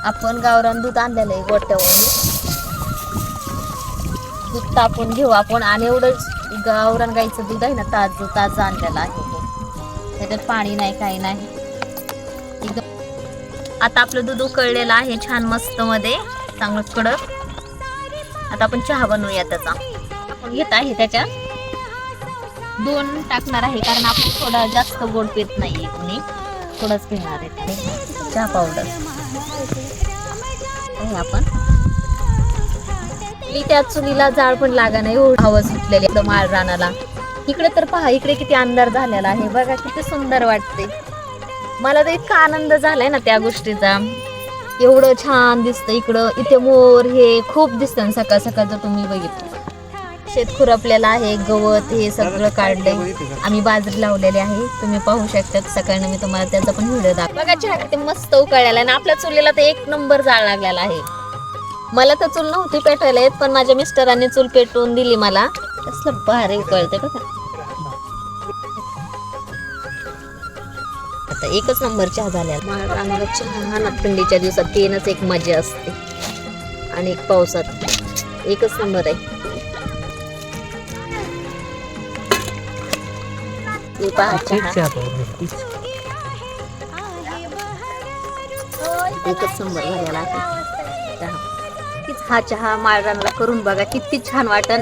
आपण गावरान दूध आणलेलं आहे गोट्यावरून. दूध तापून घेऊ आपण आणि एवढंच गावरान गाईचं दूध आहे ना ताजं आणलेलं आहे ते. त्याच्यात पाणी नाही काही नाही एकदम. आता आपलं दूध उकळलेलं आहे छान मस्त मध्ये चांगलं कडक. आता आपण चहा बनवूया त्याचा. आपण घेत आहे त्याच्यात 2 टाकणार आहे कारण आपण थोडा जास्त गोड पित नाहीये कोणी, थोडंच पिणार आहे. चहा पावडर आपण त्या चुलीला जाळ पण लागा नाही, हवा सुटलेली एकदम माळ रानाला. इकडे तर पहा, इकडे किती अंधार झालेला आहे बघा, किती सुंदर वाटते. मला तर इतका आनंद झालाय ना त्या गोष्टीचा. एवढं छान दिसतं इकडं. इथे मोर हे खूप दिसतं सकाळ सकाळ जर तुम्ही बघितलं. शेत खुरपलेलं आहे, गवत हे सगळं काढलंय. आम्ही बाजरी लावलेली आहे, तुम्ही पाहू शकता. सकाळी मी तुम्हाला त्याचा पण व्हिडिओ दाखव. बघा चहा किती मस्त उकळलेला आहे. आपल्या चुलीला तर 1 नंबर जाळ लागलेला आहे. मला तर चूल नव्हती पेटवायला येत, पण माझ्या मिस्टरांनी चूल पेटवून दिली मला. कसलं भारी उकळते बघा. आता 1च नंबर चहा झालेला. आम्हाला चहा थंडीच्या दिवसात पिण्याच एक मजा असते आणि एक पावसात 1च नंबर आहे. पहा चहा 1च नंबर झालेला आहे. हा चहा माळरानाला करून बघा, किती छान वाटन.